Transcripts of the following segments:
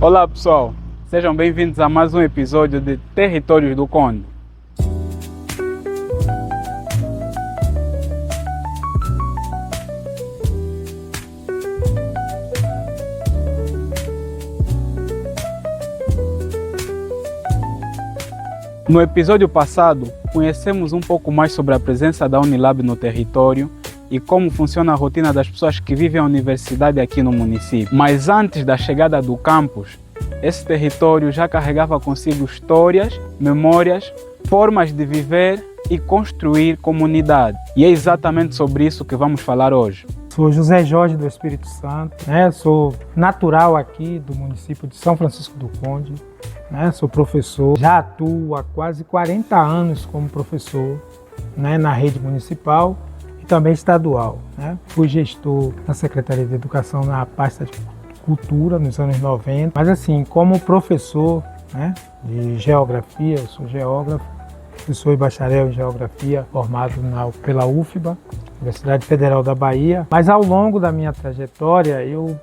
Olá pessoal, sejam bem-vindos a mais um episódio de Territórios do Conde. No episódio passado, conhecemos um pouco mais sobre a presença da Unilab no território e como funciona a rotina das pessoas que vivem a universidade aqui no município. Mas antes da chegada do campus, esse território já carregava consigo histórias, memórias, formas de viver e construir comunidade. E é exatamente sobre isso que vamos falar hoje. Sou José Jorge do Espírito Santo, sou natural aqui do município de São Francisco do Conde, sou professor, já atuo há quase 40 anos como professor na rede municipal e também estadual. Fui gestor na Secretaria de Educação na pasta de Cultura nos anos 90, mas assim, como professor de geografia, eu sou geógrafo, professor e bacharel em geografia formado pela UFBA, Universidade Federal da Bahia, mas ao longo da minha trajetória eu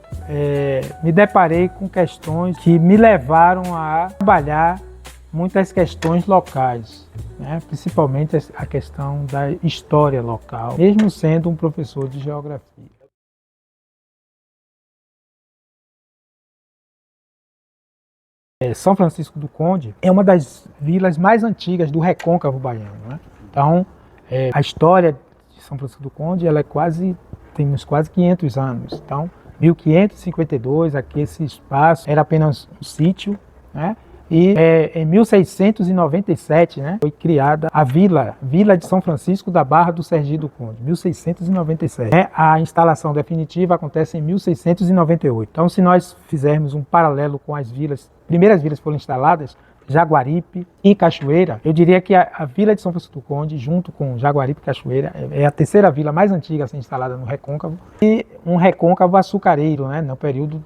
me deparei com questões que me levaram a trabalhar muitas questões locais, principalmente a questão da história local, mesmo sendo um professor de geografia. São Francisco do Conde é uma das vilas mais antigas do Recôncavo Baiano. Então, a história de São Francisco do Conde tem uns quase 500 anos. Então, 1552, aqui esse espaço era apenas um sítio, e em 1697 foi criada a Vila de São Francisco da Barra do Sergi do Conde, 1697. A instalação definitiva acontece em 1698. Então, se nós fizermos um paralelo com as primeiras vilas que foram instaladas, Jaguaripe e Cachoeira, eu diria que a Vila de São Francisco do Conde, junto com Jaguaripe e Cachoeira, é a terceira vila mais antiga a ser instalada no Recôncavo, e um recôncavo açucareiro, no período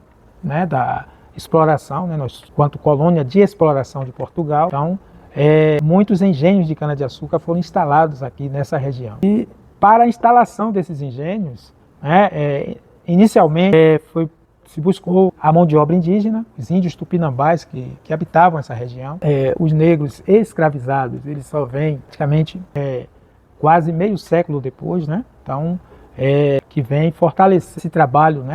da exploração, nós, quanto colônia de exploração de Portugal. Então, muitos engenhos de cana-de-açúcar foram instalados aqui nessa região. E para a instalação desses engenhos, inicialmente se buscou a mão de obra indígena, os índios tupinambás que habitavam essa região. Os negros escravizados, eles só vêm praticamente quase meio século depois, Então, que vem fortalecer esse trabalho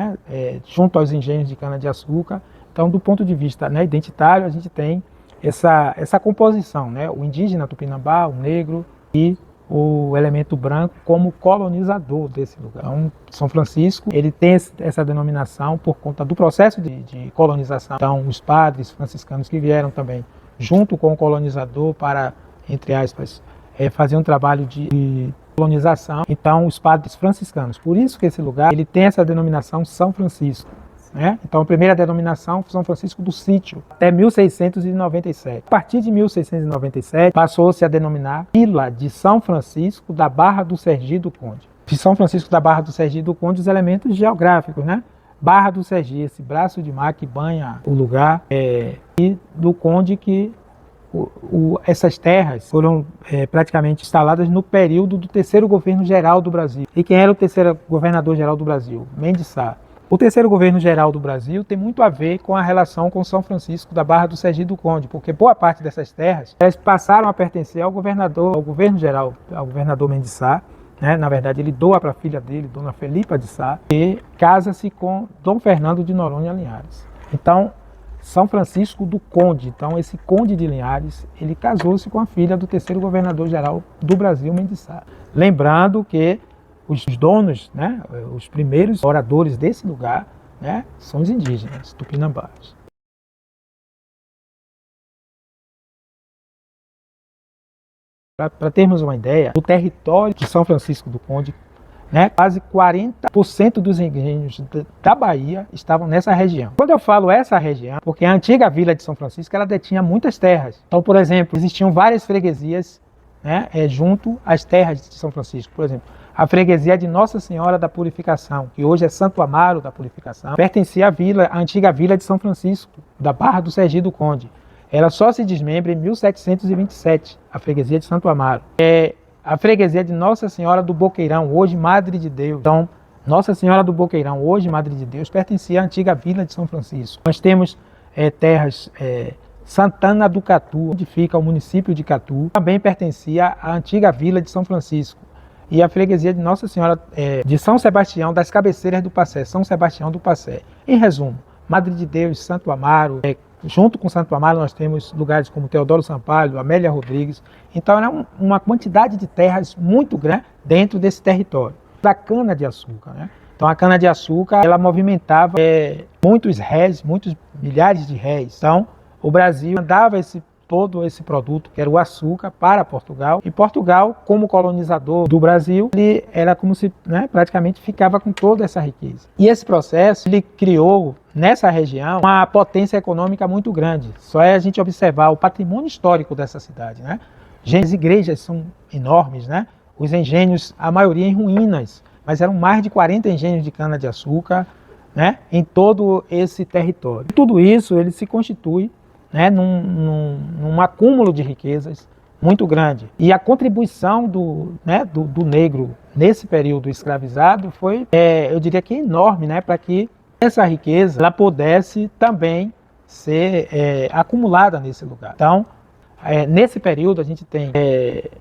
junto aos engenhos de cana-de-açúcar. Então, do ponto de vista identitário, a gente tem essa composição, o indígena tupinambá, o negro e o elemento branco como colonizador desse lugar. Então, São Francisco ele tem essa denominação por conta do processo de colonização. Então, os padres franciscanos que vieram também junto com o colonizador para, entre aspas, fazer um trabalho de colonização. Então, os padres franciscanos. Por isso que esse lugar ele tem essa denominação São Francisco. Então, a primeira denominação foi São Francisco do Sítio, até 1697. A partir de 1697, passou-se a denominar Vila de São Francisco da Barra do Sergi do Conde. De São Francisco da Barra do Sergi do Conde, os elementos geográficos, Barra do Sergi, esse braço de mar que banha o lugar, e do Conde que essas terras foram praticamente instaladas no período do terceiro governo geral do Brasil. E quem era o terceiro governador geral do Brasil? Mendes Sá. O terceiro governo geral do Brasil tem muito a ver com a relação com São Francisco da Barra do Sergi do Conde, porque boa parte dessas terras elas passaram a pertencer ao governo geral, ao governador Mendes Sá. Na verdade, ele doa para a filha dele, Dona Felipa de Sá, e casa-se com Dom Fernando de Noronha Linhares. Então, São Francisco do Conde, então esse Conde de Linhares, ele casou-se com a filha do terceiro governador geral do Brasil, Mendes Sá. Lembrando que os donos, os primeiros moradores desse lugar, são os indígenas, tupinambás. Para termos uma ideia, o território de São Francisco do Conde, quase 40% dos engenhos da Bahia estavam nessa região. Quando eu falo essa região, porque a antiga Vila de São Francisco ela detinha muitas terras. Então, por exemplo, existiam várias freguesias junto às terras de São Francisco. Por exemplo, a freguesia de Nossa Senhora da Purificação, que hoje é Santo Amaro da Purificação, pertencia à antiga Vila de São Francisco, da Barra do Sergi do Conde. Ela só se desmembra em 1727, a freguesia de Santo Amaro. A freguesia de Nossa Senhora do Boqueirão, hoje Madre de Deus. Então, Nossa Senhora do Boqueirão, hoje Madre de Deus, pertencia à antiga Vila de São Francisco. Nós temos terras Santana do Catu, onde fica o município de Catu, também pertencia à antiga vila de São Francisco e a freguesia de Nossa Senhora de São Sebastião das Cabeceiras do Passé, São Sebastião do Passé. Em resumo, Madre de Deus, Santo Amaro, junto com Santo Amaro nós temos lugares como Teodoro Sampaio, Amélia Rodrigues, então era uma quantidade de terras muito grande dentro desse território. Da cana-de-açúcar, né? Então a cana-de-açúcar ela movimentava muitos réis, muitos milhares de réis. Então o Brasil mandava todo esse produto, que era o açúcar, para Portugal. E Portugal, como colonizador do Brasil, ele era como se praticamente ficava com toda essa riqueza. E esse processo, ele criou nessa região uma potência econômica muito grande. Só é a gente observar o patrimônio histórico dessa cidade, né? As igrejas são enormes, né? Os engenhos, a maioria em ruínas, mas eram mais de 40 engenhos de cana-de-açúcar, né, em todo esse território. E tudo isso ele se constitui, né, num acúmulo de riquezas muito grande. E a contribuição do negro nesse período escravizado foi, eu diria que enorme, né, para que essa riqueza ela pudesse também ser acumulada nesse lugar. Então, nesse período a gente tem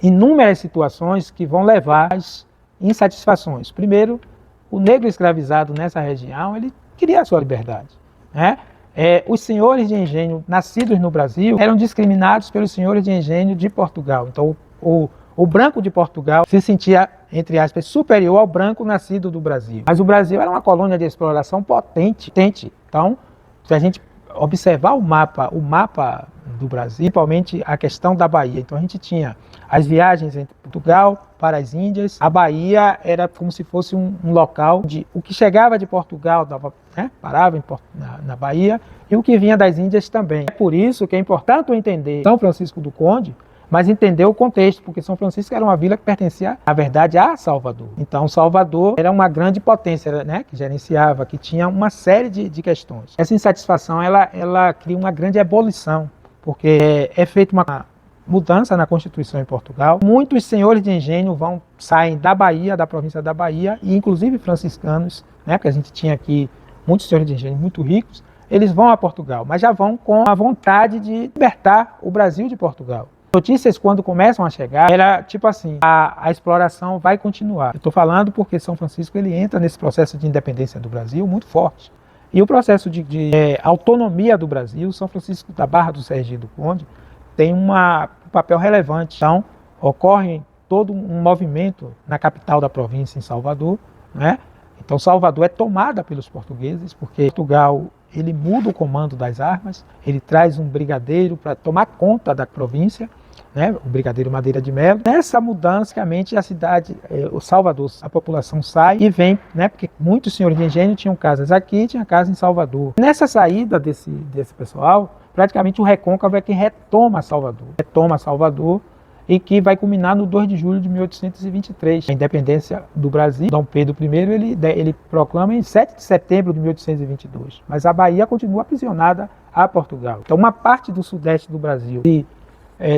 inúmeras situações que vão levar às insatisfações. Primeiro, o negro escravizado nessa região, ele queria a sua liberdade, né? Os senhores de engenho nascidos no Brasil eram discriminados pelos senhores de engenho de Portugal. Então, o branco de Portugal se sentia, entre aspas, superior ao branco nascido do Brasil. Mas o Brasil era uma colônia de exploração potente. Então, se a gente observar o mapa do Brasil, principalmente a questão da Bahia. Então a gente tinha as viagens entre Portugal para as Índias. A Bahia era como se fosse um local de o que chegava de Portugal parava na Bahia e o que vinha das Índias também. É por isso que é importante entender São Francisco do Conde, mas entender o contexto, porque São Francisco era uma vila que pertencia, na verdade, a Salvador. Então, Salvador era uma grande potência, né, que gerenciava, que tinha uma série de questões. Essa insatisfação, ela cria uma grande ebulição, porque é feita uma mudança na Constituição em Portugal. Muitos senhores de engenho saem da Bahia, da província da Bahia, e inclusive franciscanos, né, porque a gente tinha aqui muitos senhores de engenho muito ricos, eles vão a Portugal, mas já vão com a vontade de libertar o Brasil de Portugal. Notícias, quando começam a chegar, era tipo assim, a exploração vai continuar. Eu estou falando porque São Francisco ele entra nesse processo de independência do Brasil muito forte. E o processo de autonomia do Brasil, São Francisco da Barra do Sergipe do Conde, tem um papel relevante. Então, ocorre todo um movimento na capital da província, em Salvador, né? Então, Salvador é tomada pelos portugueses, porque Portugal ele muda o comando das armas, ele traz um brigadeiro para tomar conta da província, né, o brigadeiro Madeira de Melo. Nessa mudança, realmente, a cidade, o Salvador, a população sai e vem, né, porque muitos senhores de engenho tinham casas aqui, tinha casa em Salvador. Nessa saída desse pessoal, praticamente o Recôncavo é quem retoma Salvador e que vai culminar no 2 de julho de 1823. A independência do Brasil, Dom Pedro I, ele proclama em 7 de setembro de 1822. Mas a Bahia continua aprisionada a Portugal. Então uma parte do sudeste do Brasil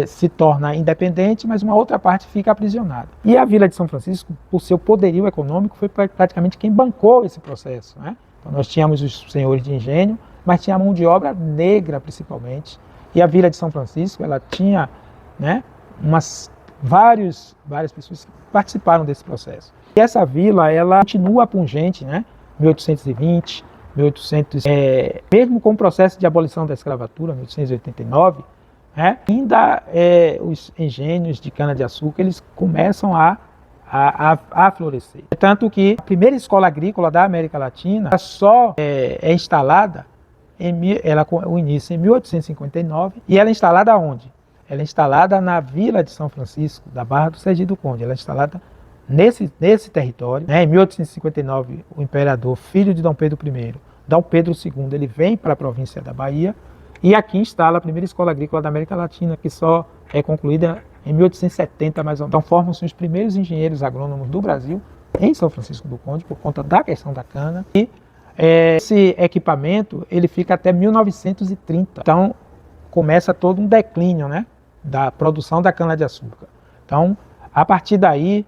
se torna independente, mas uma outra parte fica aprisionada. E a Vila de São Francisco, por seu poderio econômico, foi praticamente quem bancou esse processo, né? Então nós tínhamos os senhores de engenho, mas tinha a mão de obra negra principalmente. E a Vila de São Francisco, ela tinha, né, várias pessoas que participaram desse processo. E essa vila, ela continua pungente, né? 1820, mesmo com o processo de abolição da escravatura, 1889, né? Ainda os engenhos de cana-de-açúcar, eles começam a florescer. Tanto que a primeira escola agrícola da América Latina só é instalada, o início em 1859, e ela é instalada onde? Ela é instalada na Vila de São Francisco, da Barra do Sergipe do Conde. Ela é instalada nesse território. Em 1859, o imperador, filho de Dom Pedro I, Dom Pedro II, ele vem para a província da Bahia e aqui instala a primeira escola agrícola da América Latina, que só é concluída em 1870, mais ou menos. Então formam-se os primeiros engenheiros agrônomos do Brasil em São Francisco do Conde, por conta da questão da cana. E esse equipamento ele fica até 1930. Então começa todo um declínio, né, da produção da cana-de-açúcar. Então, a partir daí,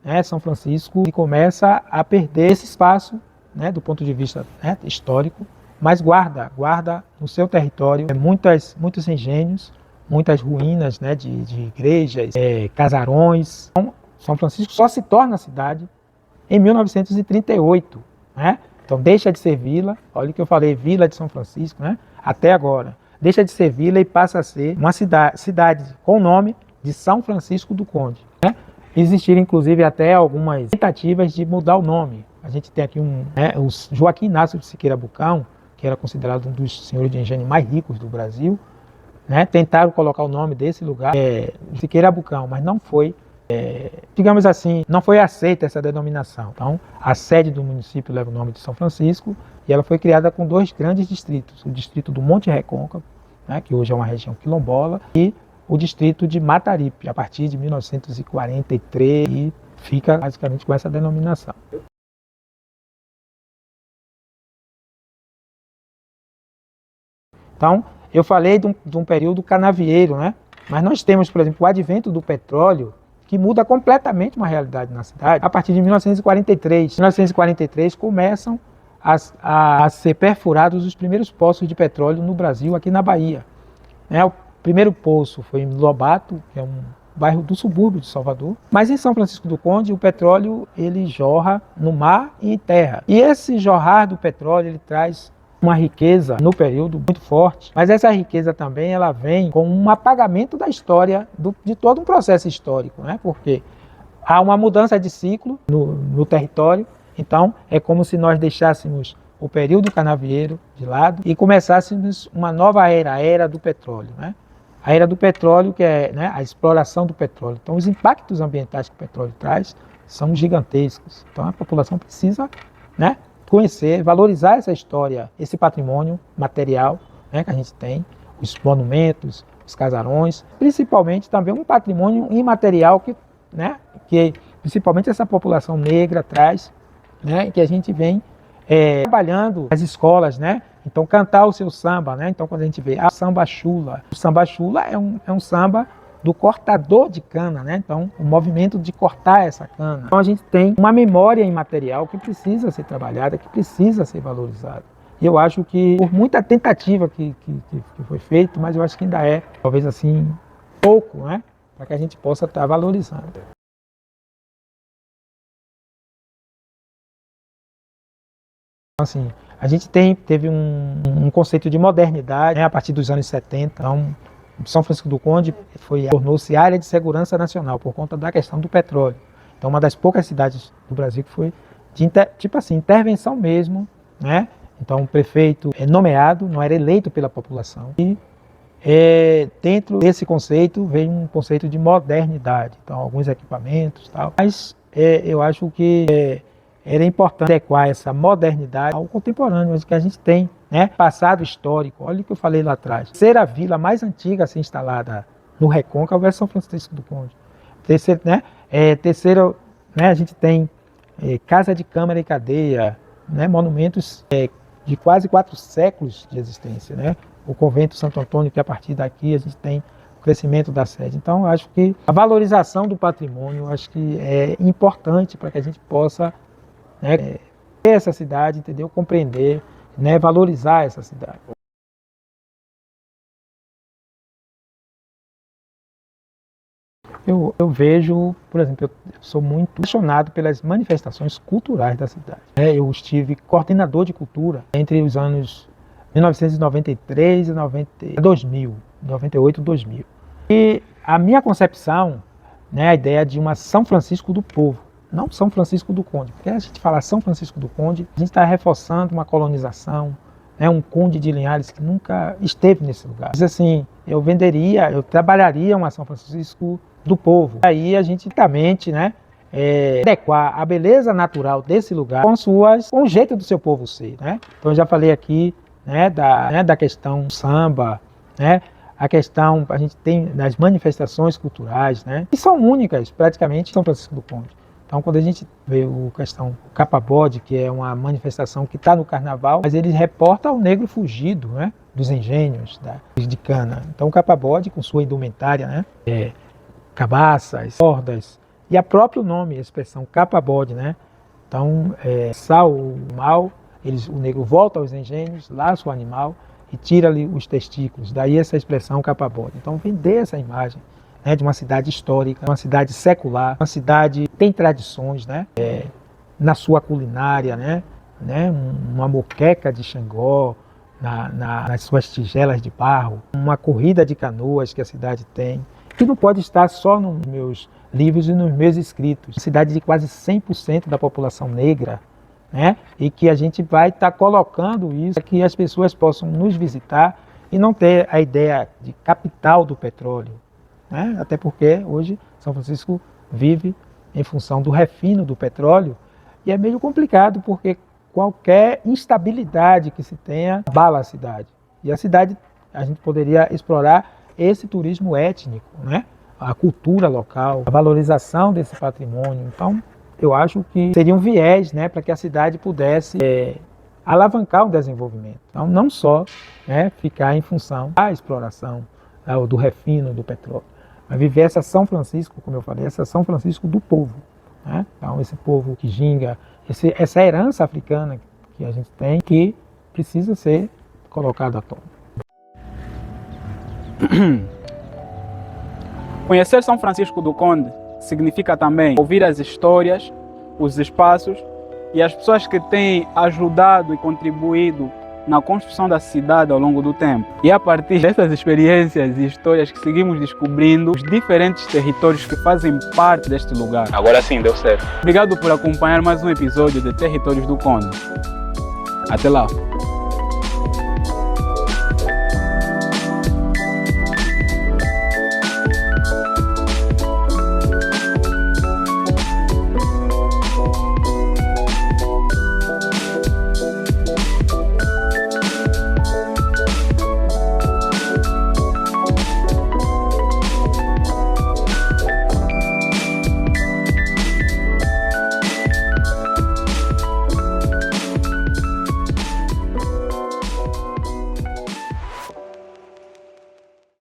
né, São Francisco começa a perder esse espaço, né, do ponto de vista, né, histórico, mas guarda no seu território muitos engenhos, muitas ruínas, né, de igrejas, casarões. Então, São Francisco só se torna cidade em 1938, né? Então deixa de ser vila, olha o que eu falei, Vila de São Francisco, né? Até agora. Deixa de ser vila e passa a ser uma cidade com o nome de São Francisco do Conde, né? Existiram inclusive até algumas tentativas de mudar o nome. A gente tem aqui o Joaquim Inácio de Siqueira Bucão, que era considerado um dos senhores de engenho mais ricos do Brasil, né? Tentaram colocar o nome desse lugar, Siqueira Bucão, mas não foi, digamos assim, não foi aceita essa denominação. Então, a sede do município leva o nome de São Francisco e ela foi criada com dois grandes distritos, o distrito do Monte Recôncavo, né, que hoje é uma região quilombola, e o distrito de Mataripe, a partir de 1943, e fica basicamente com essa denominação. Então, eu falei de um período canavieiro, né? Mas nós temos, por exemplo, o advento do petróleo, que muda completamente uma realidade na cidade. A partir de 1943. Em 1943 começam a ser perfurados os primeiros poços de petróleo no Brasil, aqui na Bahia. O primeiro poço foi em Lobato, que é um bairro do subúrbio de Salvador. Mas em São Francisco do Conde, o petróleo ele jorra no mar e em terra. E esse jorrar do petróleo ele traz uma riqueza no período muito forte, mas essa riqueza também ela vem com um apagamento da história, de todo um processo histórico, né? Porque há uma mudança de ciclo no território, então é como se nós deixássemos o período canavieiro de lado e começássemos uma nova era, a era do petróleo, né? A era do petróleo, que é, né, a exploração do petróleo. Então os impactos ambientais que o petróleo traz são gigantescos, então a população precisa, né, conhecer, valorizar essa história, esse patrimônio material, né, que a gente tem, os monumentos, os casarões, principalmente também um patrimônio imaterial que principalmente essa população negra traz, né, que a gente vem trabalhando nas escolas, né? Então cantar o seu samba, né? Então quando a gente vê a samba chula, o samba chula é um samba do cortador de cana, né? Então, o movimento de cortar essa cana. Então, a gente tem uma memória imaterial que precisa ser trabalhada, que precisa ser valorizada. E eu acho que, por muita tentativa que foi feita, mas eu acho que ainda é, talvez assim, pouco, né? Para que a gente possa estar valorizando. Então, assim, a gente teve um conceito de modernidade, né, a partir dos anos 70. Então, São Francisco do Conde tornou-se área de segurança nacional por conta da questão do petróleo. Então, uma das poucas cidades do Brasil que foi de intervenção mesmo, né? Então, o prefeito é nomeado, não era eleito pela população. E dentro desse conceito veio um conceito de modernidade. Então, alguns equipamentos e tal. Mas eu acho que era importante adequar essa modernidade ao contemporâneo, que a gente tem, né? Passado histórico. Olha o que eu falei lá atrás. Ser a vila mais antiga a ser instalada no Recôncavo é São Francisco do Conde. Terceiro, né? A gente tem casa de câmara e cadeia, né? Monumentos de quase 4 séculos de existência, né? O convento Santo Antônio, que a partir daqui a gente tem o crescimento da sede. Então, eu acho que a valorização do patrimônio, eu acho que é importante para que a gente possa, né, ter essa cidade, entendeu? Compreender, né, valorizar essa cidade. Eu vejo, por exemplo, eu sou muito apaixonado pelas manifestações culturais da cidade. Eu estive coordenador de cultura entre os anos 1993 e 2000, 98 e 2000. E a minha concepção, né, a ideia de uma São Francisco do povo, não São Francisco do Conde, porque a gente fala São Francisco do Conde, a gente está reforçando uma colonização, né, um conde de Linhares que nunca esteve nesse lugar. Mas assim, eu trabalharia uma São Francisco do povo. Aí a gente também, né, adequar a beleza natural desse lugar com o jeito do seu povo ser, né? Então eu já falei aqui, né, da questão do samba, né? A questão, a gente tem das manifestações culturais, né, que são únicas praticamente em São Francisco do Conde. Então, quando a gente vê o Capa-Bode, que é uma manifestação que está no carnaval, mas ele reporta o negro fugido, né, dos engenhos de cana. Então, o Capa-Bode, com sua indumentária, né, cabaças, cordas, e a próprio nome, a expressão Capa-Bode, né? Então, sal, mal, o negro volta aos engenhos, laça o animal e tira-lhe os testículos. Daí essa expressão capa-bode. Então vender essa imagem, né, de uma cidade histórica, uma cidade secular, uma cidade que tem tradições, né, na sua culinária, né, uma moqueca de Xangó, nas suas tigelas de barro, uma corrida de canoas que a cidade tem, que não pode estar só nos meus livros e nos meus escritos. Uma cidade de quase 100% da população negra, né? E que a gente vai estar colocando isso para que as pessoas possam nos visitar e não ter a ideia de capital do petróleo, né? Até porque hoje São Francisco vive em função do refino do petróleo e é meio complicado porque qualquer instabilidade que se tenha abala a cidade. E a cidade, a gente poderia explorar esse turismo étnico, né? A cultura local, a valorização desse patrimônio. Então, eu acho que seria um viés, né, para que a cidade pudesse alavancar o desenvolvimento. Então, não só, né, ficar em função da exploração, do refino do petróleo, mas viver essa São Francisco, como eu falei, essa São Francisco do povo, né? Então, esse povo que ginga, essa herança africana que a gente tem, que precisa ser colocada à tona. Conhecer São Francisco do Conde significa também ouvir as histórias, os espaços e as pessoas que têm ajudado e contribuído na construção da cidade ao longo do tempo. E a partir dessas experiências e histórias que seguimos descobrindo os diferentes territórios que fazem parte deste lugar. Agora sim, deu certo. Obrigado por acompanhar mais um episódio de Territórios do Conde. Até lá!